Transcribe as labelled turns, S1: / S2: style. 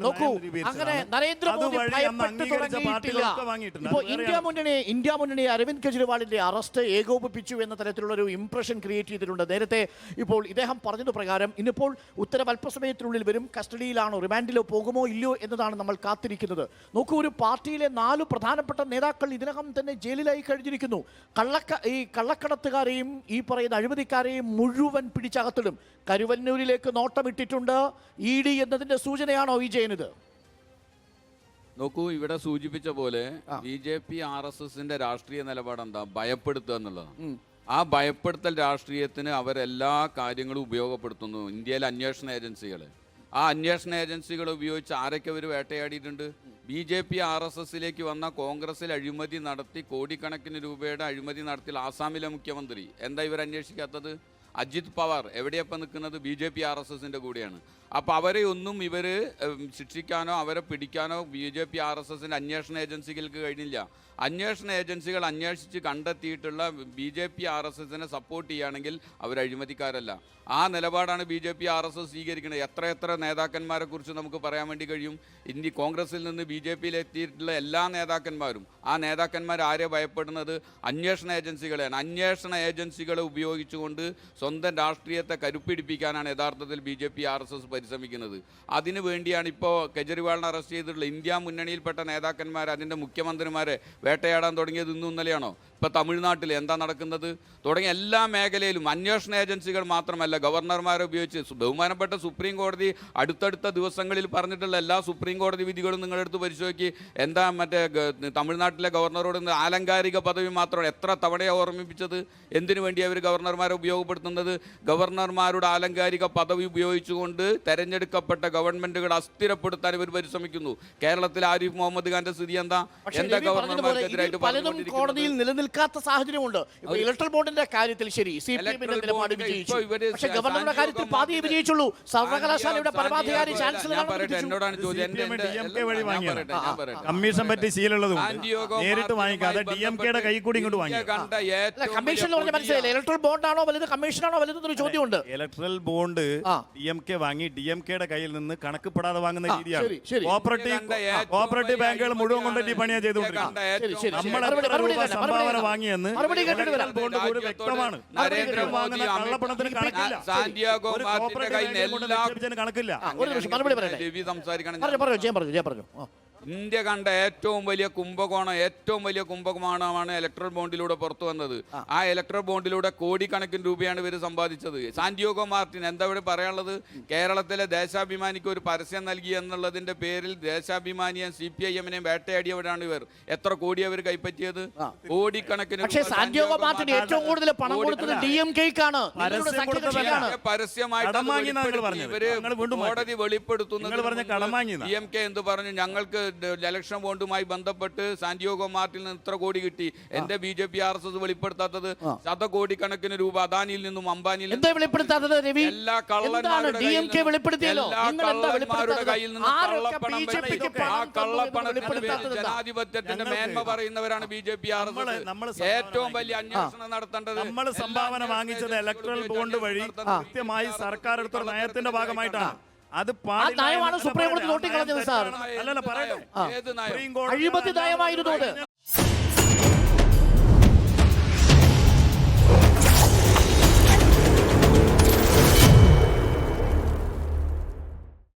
S1: നോക്കൂ, അങ്ങനെ നരേന്ദ്രമോദി ഭയപ്പെട്ട് തുടങ്ങിയിട്ടില്ല. ഇപ്പോൾ ഇന്ത്യ മുന്നണി അരവിന്ദ് കെജ്രിവാളിന്റെ അറസ്റ്റ് ഏകോപിപ്പിച്ചു എന്ന തരത്തിലുള്ള ഒരു ഇംപ്രഷൻ ക്രിയേറ്റ് ചെയ്തിട്ടുണ്ട്. നേരത്തെ ഇപ്പോൾ ഇദ്ദേഹം പറഞ്ഞത് പ്രകാരം ഇന്നിപ്പോൾ ഉത്തരവ് അല്പസമയത്തിനുള്ളിൽ വരും. കസ്റ്റഡിയിലാണോ റിമാൻഡിലോ പോകുമോ ഇല്ലയോ എന്നതാണ് നമ്മൾ കാത്തിരിക്കുന്നത്. നോക്കൂ, ഒരു പാർട്ടിയിലെ 4 പ്രധാനപ്പെട്ട നേതാക്കൾ ഇതിനകം തന്നെ ജയിലിലായി കഴിഞ്ഞിരിക്കുന്നു. ഈ കള്ളക്കടത്തുകാരെയും ഈ പറയുന്ന അഴിമതിക്കാരെയും മുഴുവൻ പിടിച്ചകത്തിടും. കരുവന്നൂരിലേക്ക് നോട്ടമിട്ടിട്ടുണ്ട് ED എന്നതിന്റെ സൂചനയാണോ വിജയനിത്?
S2: നോക്കൂ, ഇവിടെ സൂചിപ്പിച്ച പോലെ BJP RSSന്റെ രാഷ്ട്രീയ നിലപാട് എന്താ? ഭയപ്പെടുത്തുക എന്നുള്ളതാണ്. ആ ഭയപ്പെടുത്തൽ രാഷ്ട്രീയത്തിന് അവരെല്ലാ കാര്യങ്ങളും ഉപയോഗപ്പെടുത്തുന്നു. ഇന്ത്യയിലെ അന്വേഷണ ഏജൻസികളെ, ആ അന്വേഷണ ഏജൻസികൾ ഉപയോഗിച്ച് ആരൊക്കെ അവർ വേട്ടയാടിയിട്ടുണ്ട്? BJP RSSലേക്ക് വന്ന കോൺഗ്രസിൽ അഴിമതി നടത്തി കോടിക്കണക്കിന് രൂപയുടെ അഴിമതി നടത്തി ആസാമിലെ മുഖ്യമന്ത്രി എന്താ ഇവർ അന്വേഷിക്കാത്തത്? അജിത് പവാർ എവിടെയപ്പം നിൽക്കുന്നത്? BJP RSSന്റെ കൂടെയാണ്. അപ്പോൾ അവരെ ഒന്നും ഇവർ ശിക്ഷിക്കാനോ അവരെ പിടിക്കാനോ BJP RSSന്റെ അന്വേഷണ ഏജൻസികൾക്ക് കഴിഞ്ഞില്ല. അന്വേഷണ ഏജൻസികൾ അന്വേഷിച്ച് കണ്ടെത്തിയിട്ടുള്ള BJP RSSനെ സപ്പോർട്ട് ചെയ്യുകയാണെങ്കിൽ അവർ അഴിമതിക്കാരല്ല. ആ നിലപാടാണ് BJP RSS സ്വീകരിക്കുന്നത്. എത്ര നേതാക്കന്മാരെ കുറിച്ച് നമുക്ക് പറയാൻ വേണ്ടി കഴിയും. ഇന്ത്യ കോൺഗ്രസിൽ നിന്ന് BJPയിലെത്തിയിട്ടുള്ള എല്ലാ നേതാക്കന്മാരും, ആ നേതാക്കന്മാർ ആരെ ഭയപ്പെടുന്നത്? അന്വേഷണ ഏജൻസികളെയാണ്. അന്വേഷണ ഏജൻസികളെ ഉപയോഗിച്ചുകൊണ്ട് സ്വന്തം രാഷ്ട്രീയത്തെ കരുപ്പിടിപ്പിക്കാനാണ് യഥാർത്ഥത്തിൽ BJP RSS പരിശ്രമിക്കുന്നത്. അതിനു വേണ്ടിയാണ് ഇപ്പോൾ കെജ്രിവാളിനെ അറസ്റ്റ് ചെയ്തിട്ടുള്ള ഇന്ത്യ മുന്നണിയിൽപ്പെട്ട നേതാക്കന്മാർ, അതിൻ്റെ മുഖ്യമന്ത്രിമാരെ വേട്ടയാടാൻ തുടങ്ങിയത് ഇന്നും ഇന്നലെയാണോ? ഇപ്പോൾ തമിഴ്നാട്ടിൽ എന്താ നടക്കുന്നത്? തുടങ്ങിയ എല്ലാ മേഖലയിലും അന്വേഷണ ഏജൻസികൾ മാത്രമല്ല, ഗവർണർമാരെ ഉപയോഗിച്ച് ബഹുമാനപ്പെട്ട സുപ്രീം കോടതി അടുത്തടുത്ത ദിവസങ്ങളിൽ പറഞ്ഞിട്ടുള്ള എല്ലാ സുപ്രീം കോടതി വിധികളും നിങ്ങളെടുത്ത് പരിശോധിക്കി. എന്താ മറ്റേ തമിഴ്നാട്ടിലെ ഗവർണറോട് ആലങ്കാരിക പദവി മാത്രമാണ് എത്ര തവണയാണ് ഓർമ്മിപ്പിച്ചത്? എന്തിനു വേണ്ടി അവർ ഗവർണർമാരെ ഉപയോഗപ്പെടുത്തുന്നത്? ഗവർണർമാരുടെ ആലങ്കാരിക പദവി ഉപയോഗിച്ചുകൊണ്ട് തെരഞ്ഞെടുക്കപ്പെട്ട ഗവൺമെന്റുകൾ അസ്ഥിരപ്പെടുത്താൻ ഇവർ പരിശ്രമിക്കുന്നു. കേരളത്തിൽ ആരിഫ് മുഹമ്മദ് ഖാന്റെ സ്ഥിതി എന്താ?
S1: ഗവർണർമാർക്കെതിരായിട്ട് പലതും കോടതിയിൽ നിലനിൽക്കാത്ത സാഹചര്യമുണ്ട്. ഇലക്ട്രൽ ബോർഡിന്റെ കാര്യത്തിൽ ശരി, CPM-ന്റെ നിലപാട് വിജയിച്ചു. പക്ഷേ ഗവർണറുടെ കാര്യത്തിൽ പാതിയെ വിജയിച്ചുള്ളൂ. സർവകലാശാലയുടെ പരമാധികാരി
S3: എന്നോടാണ് ചോദ്യം. കമ്മീഷൻ പറ്റി ശീലമുള്ളത് നേരിട്ട് വാങ്ങിക്കാതെ DMK-യുടെ കൈ കൂടി ഇങ്ങോട്ട് വാങ്ങി.
S1: കമ്മീഷൻ എന്ന് പറഞ്ഞാൽ മനസ്സിലായില്ല. ഇലക്ട്രൽ ബോണ്ടാണോ വലുത്, കമ്മീഷനാണോ വലുതെന്നൊരു ചോദ്യമുണ്ട്.
S3: ഇലക്ട്രൽ ബോണ്ട് DMK വാങ്ങി DMK-യുടെ കയ്യിൽ നിന്ന് കണക്കുപ്പെടാതെ വാങ്ങുന്ന രീതിയാണ്. കോപ്പറേറ്റീവ് ബാങ്കുകൾ മുഴുവൻ കൊണ്ട് ഈ പണിയാ ചെയ്തുകൊണ്ടിരിക്കുന്നത്. നമ്മൾ സംഭാവന വാങ്ങിയെന്ന് ബോണ്ട് കൂടി വ്യക്തമാണ്. കള്ളപ്പണത്തിന് കണക്കില്ല. കണക്കില്ല.
S2: ഇന്ത്യ കണ്ട ഏറ്റവും വലിയ കുംഭകോണമാണ് ഇലക്ട്രൽ ബോണ്ടിലൂടെ പുറത്തു വന്നത്. ആ ഇലക്ട്രൽ ബോണ്ടിലൂടെ കോടിക്കണക്കിന് രൂപയാണ് ഇവർ സമ്പാദിച്ചത്. സാന്റിയാഗോ മാർട്ടിൻ എന്താ ഇവിടെ പറയാനുള്ളത്? കേരളത്തിലെ ദേശാഭിമാനിക്ക് ഒരു പരസ്യം നൽകി എന്നുള്ളതിന്റെ പേരിൽ ദേശാഭിമാനിയും CPIM-നെയും വേട്ടയാടിയവരാണ് ഇവർ. എത്ര കോടി അവർ കൈപ്പറ്റിയത്? കോടിക്കണക്കിന്. പരസ്യമായിട്ട് ഇവര് കോടതി വെളിപ്പെടുത്തുന്നത്. DMK എന്ത് പറഞ്ഞു? ഞങ്ങൾക്ക് ഇലക്ഷൻ ബോണ്ടുമായി ബന്ധപ്പെട്ട് സാന്റിയാഗോ മാർട്ടിൽ നിന്ന് ഇത്ര കോടി കിട്ടി. എന്റെ BJP RSS വെളിപ്പെടുത്താത്തത് ശതകോടിക്കണക്കിന് രൂപ അദാനിയിൽ നിന്നും അംബാനിയിൽ നിന്നും എല്ലാ കള്ളന്മാരുടെ കയ്യിൽ നിന്ന് കള്ളപ്പണം, ആ കള്ളപ്പണത്തിന് ജനാധിപത്യത്തിന്റെ മേന്മ പറയുന്നവരാണ് BJP RSS. ഏറ്റവും വലിയ അന്വേഷണം നടത്തേണ്ടത്.
S3: നമ്മൾ സംഭാവന വാങ്ങിച്ചത് ഇലക്ട്രൽ ബോണ്ട് വഴി കൃത്യമായി സർക്കാർ എടുത്ത നയത്തിന്റെ ഭാഗമായിട്ടാണ്. അത്
S1: നയമാണ് സുപ്രീം കോടതി നോട്ടിക്കളഞ്ഞത് സാർ.
S3: അല്ലല്ല, പറയട്ടെ.
S1: അഴിമതി നയമായിരുന്നു അത്.